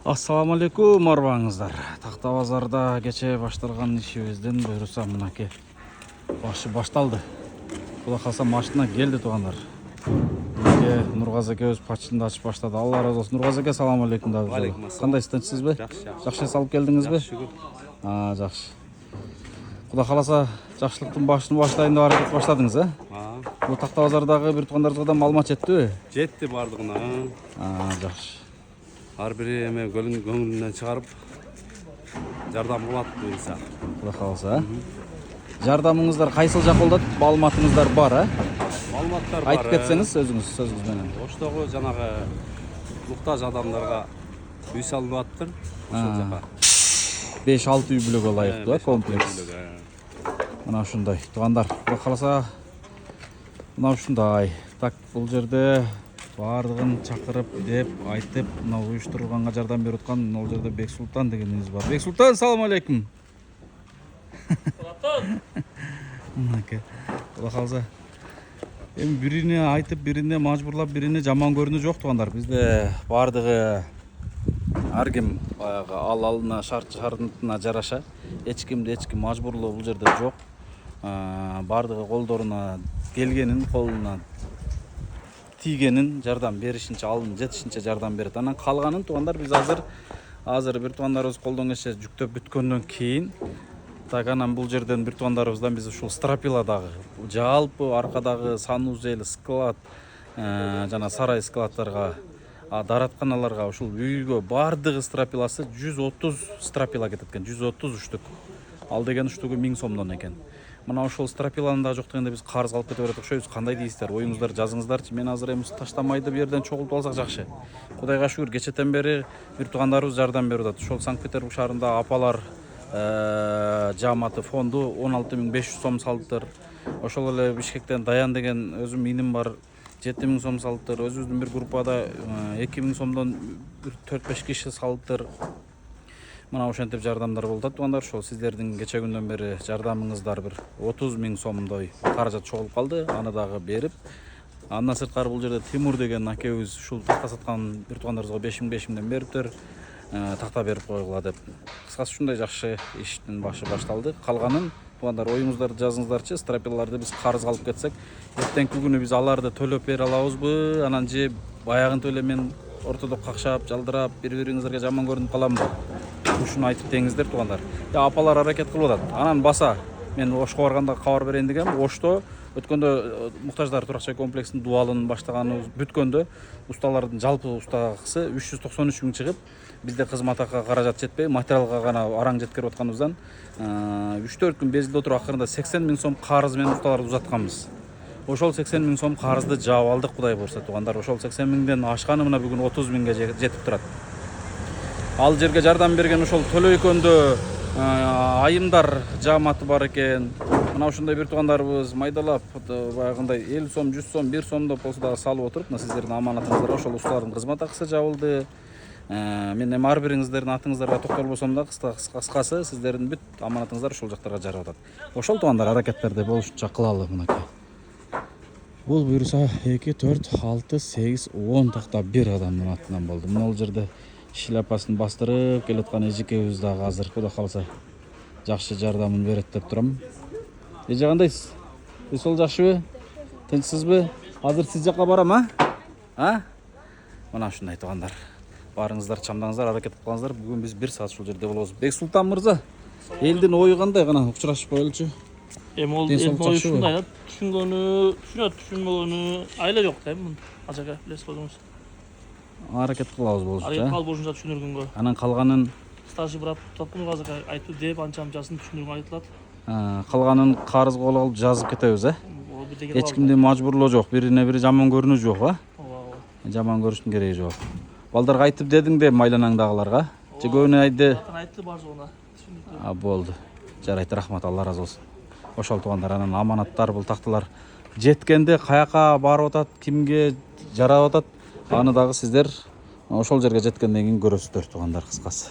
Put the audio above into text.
Ассаламу алейкум, арбаңыздар. Такта базарда кече башталган ишибиздин буйруса мынакей башталды. Кудай калса машина келди туугандар. Нургазы экөөбүз почтаны ачып баштады. Алла разы болсун. Нургазы эке, ассаламу алейкум да. Кандайсыз, тынчсызбы? Жакшы салып келдиңизби? Жакшы. Кудай каласа жакшылыктын башын баштайын деп аракет баштадыңыз, Бул такта базардагы бир туугандарыбызга да маалымат жеттиби? Жетти бардыгына. Жакшы. Ар бири эме көңүлүнөн чыгарып жардам кылат буюрса. Кудай калса. Жардамыңыздар кайсыл жак болот? Маалыматыңыздар бар, Маалыматтар бар. Айтып кетсеңиз сөзүңүз менен. Оштогу жанагы муктаж адамдарга үй салынып аттыр. Ошол жака 5-6 үй бүлөгө ылайыктуу комплекс. Мына ушундай. Туугандар, Кудай каласа мына ушундай. Так, бул жерде бардыгын чакырып деп айтып, мына уюштурганга жардам берип аткан мына жерде Бексултан дегенибиз бар. Бексултан, салам алейкум. Мынакей. Кудай калса эми бирине айтып, бирине мажбурлап, бирине жаман көрүнүү жок туугандар. Бизде бардыгы ар ким баягы алына шартына жараша эч ким мажбурлоо бул жерде жок. Бардыгы колдоруна келгенин, колуна тийгенин жардам беришинче, алын жетишинче жардам берет. Анан калганын туугандар биз азыр бир туугандарыбыз колдон келсе жүктөп бүткөндөн кийин так анан бул жерден бир туугандарыбыздан биз ушул стропиладагы жалпы аркадагы санузел, склад, жана сарай складдарга, дааратканаларга, ушул үйгө бардыгы стропиласы 130 стропила кетет экен. 130 үштүк. Ал деген үштүгү 1000 сомдон экен. Мына ошол стропиланын да жок дегенде биз карыз алып кете берет окшойбуз. Кандай дейсиздер? Оюңуздар жазыңыздарчы. Мен азыр эми таштамайды бу жерден чогултуп алсак жакшы. Кудайга шүгүр, кечетен бери бир туугандарыбыз жардам берип атат. Ошол Санкт-Петербург шаарында апалар жааматы фонду 16500 сом салыптыр. Ошол эле Бишкектен Даян деген өзүм иним бар, 7000 сом салыптыр. Өзүбүздүн бир группада 2000 сомдон 4-5 киши салыптыр. Мына ошентип жардамдар болуп атат туугандар. Ошол сиздердин кече күндөн бери жардамыңыздар бир 30 000 сомдой каражат чогулуп калды. Аны дагы берип, андан сырткары бул жерде Тимур деген акебиз ушул такта саткан бир туугандарыбызга 5000 бериптир. Такта берип койгула деп. Кыскасы ушундай жакшы иштин башталды. Калганын туугандар оюңуздарды жазыңыздарчы. Стропилаларды биз карызга алып кетсек, эртеңки күнү биз аларды төлөп бере алабызбы? Анан же баягынтип эле мен ортодо какшап, жалдырап, бири-бириңиздерге жаман көрүнүп каламбы? Ушуну айтып деңиздер туугандар. Апалар аракет кылып атат. Анан баса мен Ошко барганда кабар берейин дегем. Ошто өткөндө муктаждар турак жай комплексинин дубалын баштаганыбыз бүткөндө усталардын жалпы устакысы 393 000 чыгып, бизде кызмат акыга каражат жетпей, материалга гана араң жеткирип атканыбыздан 3-4 күн безилде отуруп акырында 80 000 сом карыз менен усталарды узатканбыз. Ошол 80 000 сом карызды жаап алдык, Кудай буйрса туугандар. Ошол 80 000ден ашканы мына бүгүн 30 000ге жетип турат. Ал жерге жардам берген ошол Төлөйкөндө айымдар жааматы бар экен. Мына ушундай бир туугандарыбыз майдалап баягындай 50 сом, 100 сом, 1 сомдоп болсо дагы салып отуруп, мына сиздердин аманатыңыздарга ошол усталардын кызмат акысы жабылды. Мен эми ар бириңиздердин атыңыздарга токтолбосом да кыскасы сиздердин бүт аманатыңыздар ошол жактарга жарап атат. Ошол туугандар аракеттерди болушунча кылалы мынакей. Бул буюрса 2, 4, 6, 8, 10 такта бир адамдын атынан болду. Мына бул жерде шляпасын бастырып келаткан эжекебиз дагы азыр Кудай калса жакшы жардамын берет деп турам. Эже кандайсыз? Сол жакшыбы? Тынчсызбы? Азыр сиз жака барам, Мына ушундай туугандар. Барыңыздар, чамдаңыздар, аракет кылыңыздар. Бүгүн биз 1 саат ушул жерде болобуз. Бексултан мырза, элдин ою кандай? Кана учурашып коелучу. Эми ол ой ушундай да, түшүнгөнү айла жок да эми ажака билесиз өзүңүз. Аракет кылабыз болушунча. Аракет кылып болушунча түшүндүргөнгө. Анан калганын стажы барап тапкын азыр айтып деп анча-мынчасын түшүндүргөнгө айтылат. Калганын карызга алып жазып кетебиз, Эч кимди мажбурлоо жок, бирине бири жаман көрүнүү жок, Ооба. Жаман көрүштүн кереги жок. Балдарга айтып дедиң де майланаңдагыларга. Же көбүнө айтты бар жоона. Түшүндүктү. Болду. Жарайт, рахмат, Алла разы болсун. Ошол туугандар, анан аманаттар бул такталар жеткенде каяка барып атат, кимге жарап атат, аны дагы сиздер ошол жерге жеткенден кийин көрөсүздөр туугандар, кыскасы.